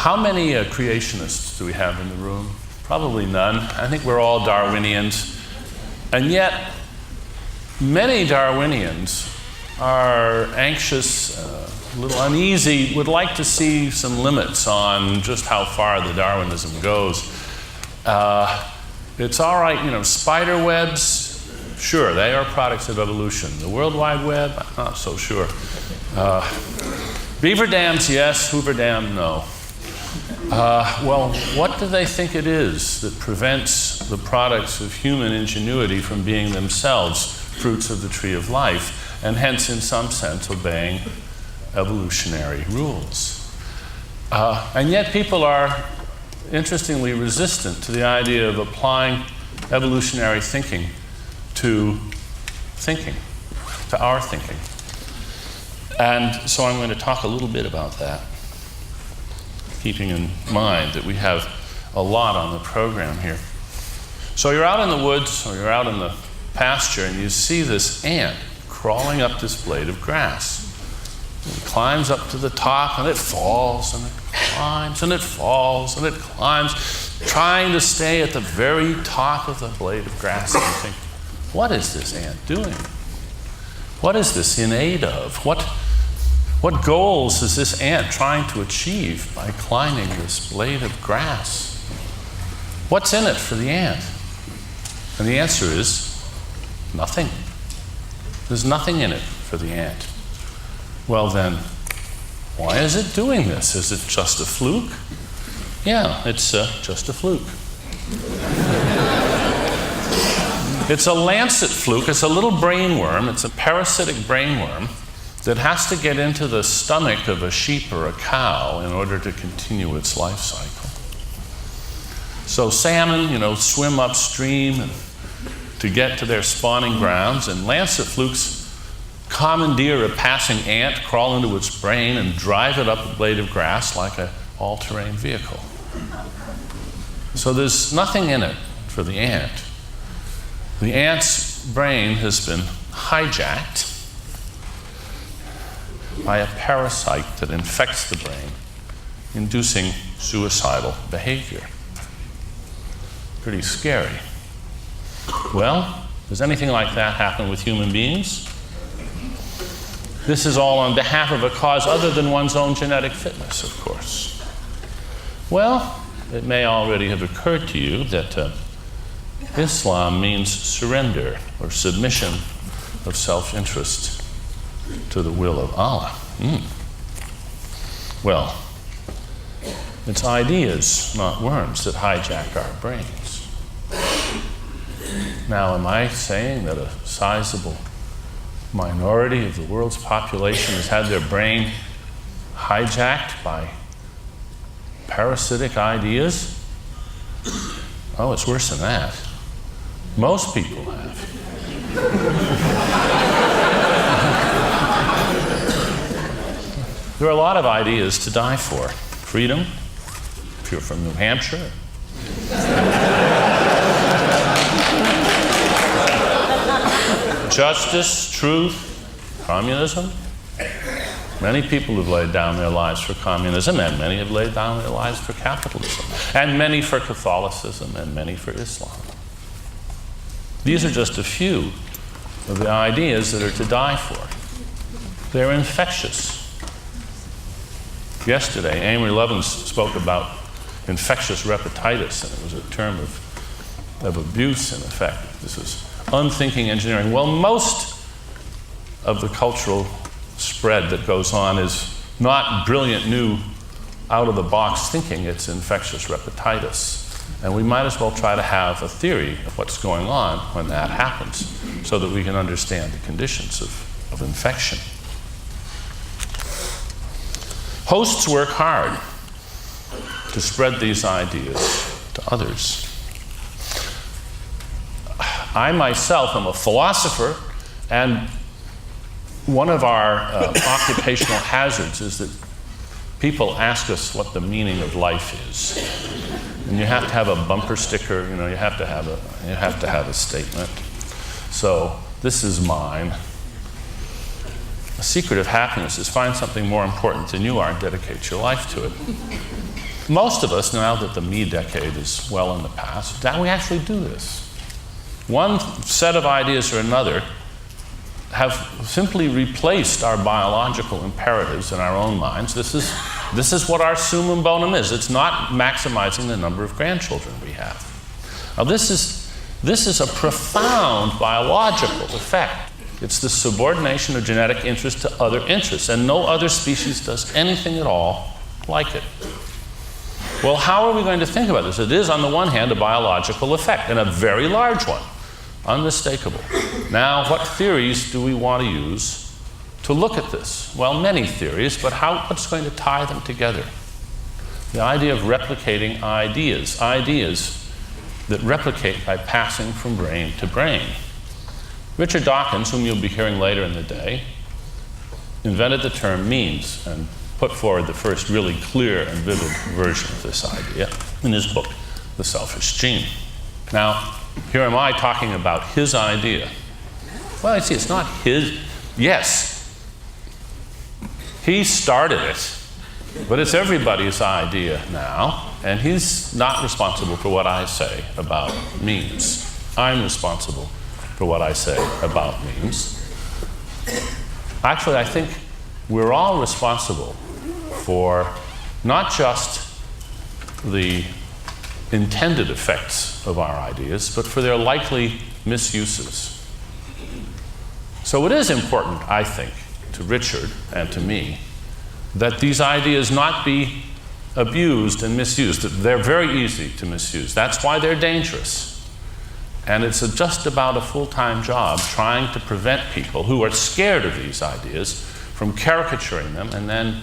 How many creationists do we have in the room? Probably none. I think we're all Darwinians. And yet, many Darwinians are anxious, a little uneasy, would like to see some limits on just how far the Darwinism goes. It's all right, spider webs, sure, they are products of evolution. The World Wide Web, I'm not so sure. Beaver dams, yes. Hoover Dam, no. Well, what do they think it is that prevents the products of human ingenuity from being themselves fruits of the tree of life, and hence, in some sense, obeying evolutionary rules? And yet people are interestingly resistant to the idea of applying evolutionary thinking to our thinking. And so I'm going to talk a little bit about that, keeping in mind that we have a lot on the program here. So you're out in the woods or you're out in the pasture and you see this ant crawling up this blade of grass. It climbs up to the top and it falls and it climbs and it falls and it climbs, trying to stay at the very top of the blade of grass. And you think, what is this ant doing? What is this in aid of? What goals is this ant trying to achieve by climbing this blade of grass? What's in it for the ant? And the answer is nothing. There's nothing in it for the ant. Well then, why is it doing this? Is it just a fluke? Yeah, it's just a fluke. It's a lancet fluke. It's a little brainworm. It's a parasitic brainworm that has to get into the stomach of a sheep or a cow in order to continue its life cycle. So salmon, swim upstream to get to their spawning grounds, and lancet flukes commandeer a passing ant, crawl into its brain, and drive it up a blade of grass like an all-terrain vehicle. So there's nothing in it for the ant. The ant's brain has been hijacked by a parasite that infects the brain, inducing suicidal behavior. Pretty scary. Well, does anything like that happen with human beings? This is all on behalf of a cause other than one's own genetic fitness, of course. Well, it may already have occurred to you that Islam means surrender or submission of self-interest to the will of Allah. Well, it's ideas, not worms, that hijack our brains. Now, am I saying that a sizable minority of the world's population has had their brain hijacked by parasitic ideas? Oh, it's worse than that. Most people have. There are a lot of ideas to die for. Freedom, if you're from New Hampshire. Justice, truth, communism. Many people have laid down their lives for communism, and many have laid down their lives for capitalism, and many for Catholicism, and many for Islam. These are just a few of the ideas that are to die for. They're infectious. Yesterday, Amory Lovins spoke about infectious repetitis, and it was a term of abuse, in effect. This is unthinking engineering. Well, most of the cultural spread that goes on is not brilliant, new, out-of-the-box thinking. It's infectious repetitis. And we might as well try to have a theory of what's going on when that happens so that we can understand the conditions of infection. Hosts work hard to spread these ideas to others. I myself am a philosopher, and one of our occupational hazards is that people ask us what the meaning of life is. And you have to have a bumper sticker, you have to have a statement. So this is mine. The secret of happiness is find something more important than you are and dedicate your life to it. most of us, now that the me decade is well in the past, now we actually do this. One set of ideas or another have simply replaced our biological imperatives in our own minds. This is what our summum bonum is. It's not maximizing the number of grandchildren we have. Now this is a profound biological effect. It's the subordination of genetic interest to other interests, and no other species does anything at all like it. Well, how are we going to think about this? It is, on the one hand, a biological effect, and a very large one, unmistakable. Now, what theories do we want to use to look at this? Well, many theories, but what's going to tie them together? The idea of replicating ideas that replicate by passing from brain to brain. Richard Dawkins, whom you'll be hearing later in the day, invented the term memes and put forward the first really clear and vivid version of this idea in his book, The Selfish Gene. Now, here am I talking about his idea. Well, you see, it's not his. Yes, he started it, but it's everybody's idea now, and he's not responsible for what I say about memes. I'm responsible for what I say about memes. Actually, I think we're all responsible for not just the intended effects of our ideas, but for their likely misuses. So it is important, I think, to Richard and to me, that these ideas not be abused and misused. They're very easy to misuse. That's why they're dangerous. And it's just about a full-time job trying to prevent people who are scared of these ideas from caricaturing them and then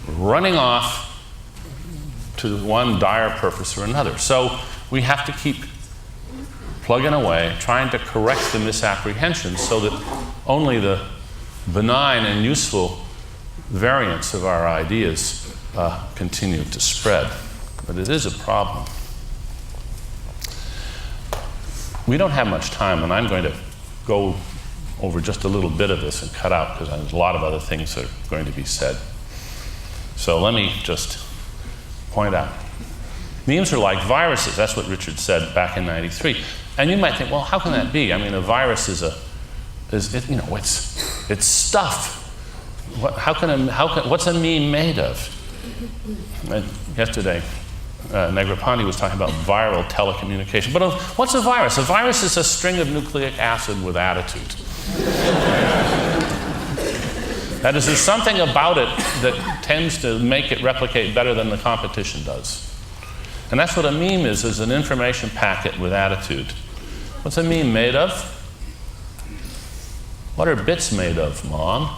running off to one dire purpose or another. So we have to keep plugging away, trying to correct the misapprehensions so that only the benign and useful variants of our ideas continue to spread. But it is a problem. We don't have much time, and I'm going to go over just a little bit of this and cut out because there's a lot of other things that are going to be said. So let me just point out. Memes are like viruses. That's what Richard said back in '93. And you might think, well, how can that be? I mean, a virus is it's stuff. What's a meme made of? Yesterday, Negroponte was talking about viral telecommunication. But what's a virus? A virus is a string of nucleic acid with attitude. That is, there's something about it that tends to make it replicate better than the competition does. And that's what a meme is an information packet with attitude. What's a meme made of? What are bits made of, Mom?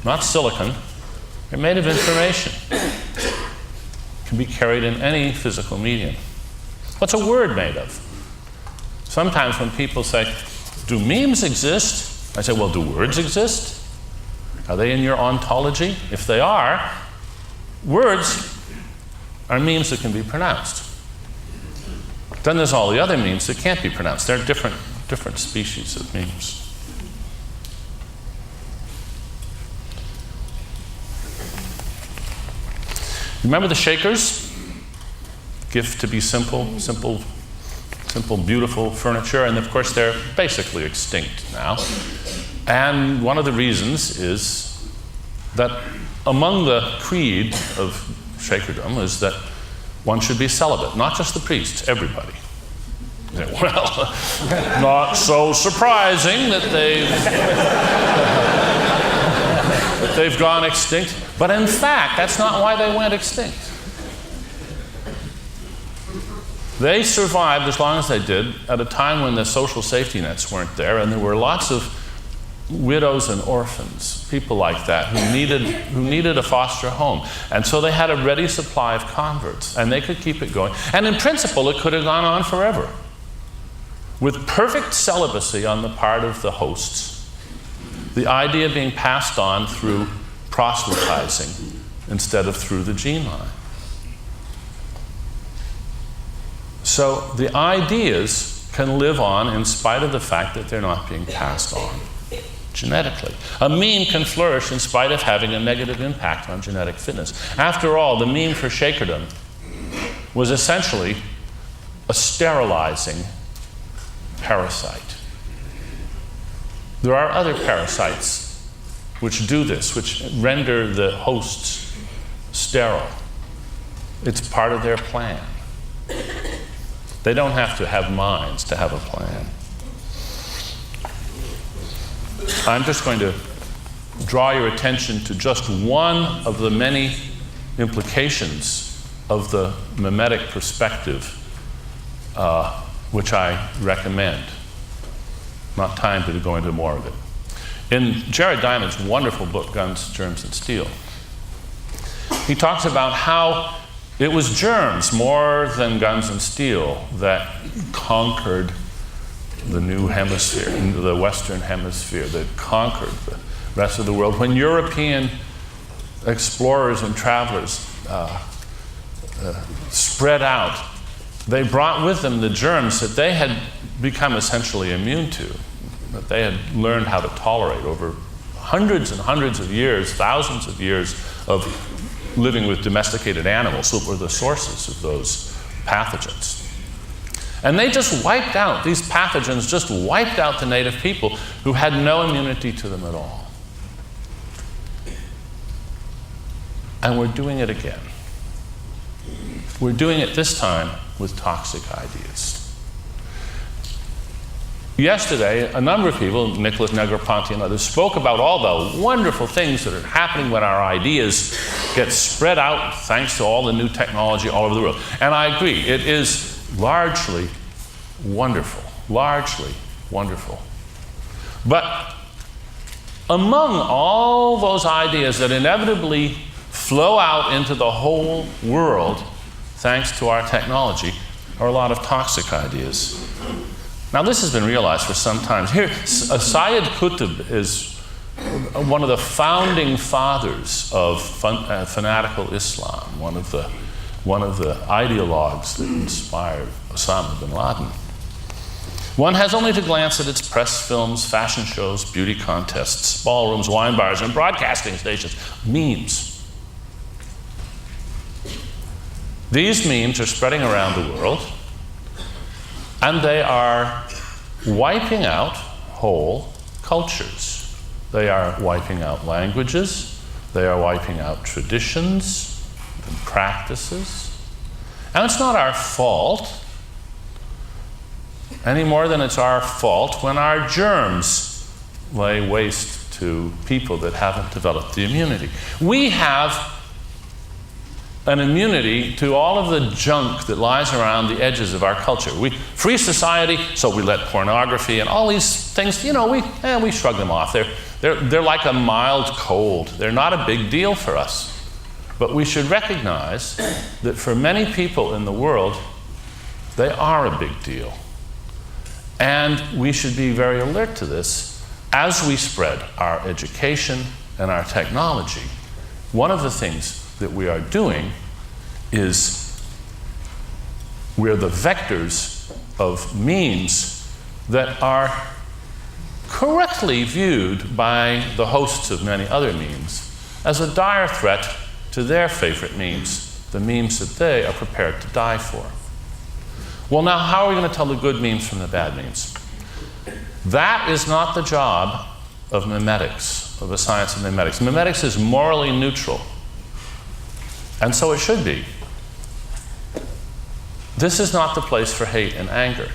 Not silicon. They're made of information. Can be carried in any physical medium. What's a word made of? Sometimes when people say, do memes exist? I say, well, do words exist? Are they in your ontology? If they are, words are memes that can be pronounced. Then there's all the other memes that can't be pronounced. They're different species of memes. Remember the Shakers? Gift to be simple, beautiful furniture, and of course they're basically extinct now. And one of the reasons is that among the creed of Shakerdom is that one should be celibate, not just the priests, everybody. Well, not so surprising that they've gone extinct. But in fact, that's not why they went extinct. They survived as long as they did at a time when the social safety nets weren't there, and there were lots of widows and orphans, people like that, who needed a foster home. And so they had a ready supply of converts, and they could keep it going. And in principle, it could have gone on forever, with perfect celibacy on the part of the hosts, the idea being passed on through proselytizing instead of through the gene line. So the ideas can live on in spite of the fact that they're not being passed on genetically. A meme can flourish in spite of having a negative impact on genetic fitness. After all, the meme for Shakerdom was essentially a sterilizing parasite. There are other parasites which do this, which render the hosts sterile. It's part of their plan. They don't have to have minds to have a plan. I'm just going to draw your attention to just one of the many implications of the mimetic perspective, which I recommend. Not time to go into more of it. In Jared Diamond's wonderful book, Guns, Germs, and Steel, he talks about how it was germs more than guns and steel that conquered the new hemisphere, the Western hemisphere, that conquered the rest of the world. When European explorers and travelers spread out, they brought with them the germs that they had become essentially immune to, that they had learned how to tolerate over hundreds and hundreds of years, thousands of years of living with domesticated animals that were the sources of those pathogens. And they just wiped out, these pathogens just wiped out the native people who had no immunity to them at all. And we're doing it again. We're doing it this time with toxic ideas. Yesterday, a number of people, Nicholas Negroponte and others, spoke about all the wonderful things that are happening when our ideas get spread out thanks to all the new technology all over the world. And I agree, it is largely wonderful, largely wonderful. But among all those ideas that inevitably flow out into the whole world thanks to our technology are a lot of toxic ideas. Now, this has been realized for some time. Here, Sayyid Qutb is one of the founding fathers of fanatical Islam, one of the ideologues that inspired Osama bin Laden. One has only to glance at its press films, fashion shows, beauty contests, ballrooms, wine bars, and broadcasting stations. Memes. These memes are spreading around the world, and they are wiping out whole cultures. They are wiping out languages. They are wiping out traditions and practices. And it's not our fault any more than it's our fault when our germs lay waste to people that haven't developed the immunity. We have an immunity to all of the junk that lies around the edges of our culture. Free society, so we let pornography and all these things, we shrug them off. They're like a mild cold. They're not a big deal for us. But we should recognize that for many people in the world, they are a big deal. And we should be very alert to this as we spread our education and our technology. One of the things that we are doing is we're the vectors of memes that are correctly viewed by the hosts of many other memes as a dire threat to their favorite memes, the memes that they are prepared to die for. Well, now, how are we going to tell the good memes from the bad memes? That is not the job of mimetics, of the science of mimetics. Mimetics is morally neutral. And so it should be. This is not the place for hate and anger.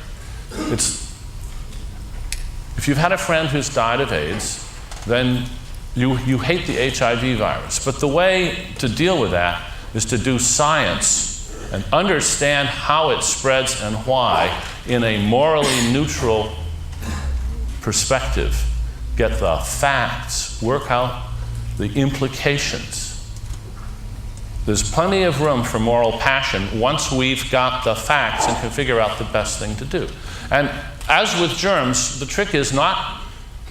If you've had a friend who's died of AIDS, then you hate the HIV virus. But the way to deal with that is to do science and understand how it spreads and why in a morally neutral perspective. Get the facts, work out the implications. There's plenty of room for moral passion once we've got the facts and can figure out the best thing to do. And as with germs, the trick is not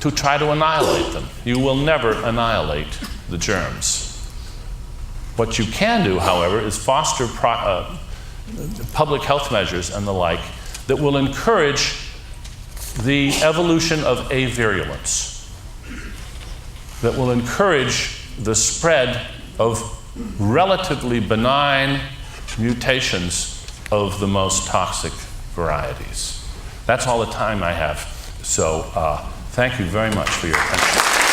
to try to annihilate them. You will never annihilate the germs. What you can do, however, is foster public health measures and the like that will encourage the evolution of avirulence, that will encourage the spread of relatively benign mutations of the most toxic varieties. That's all the time I have. So thank you very much for your attention.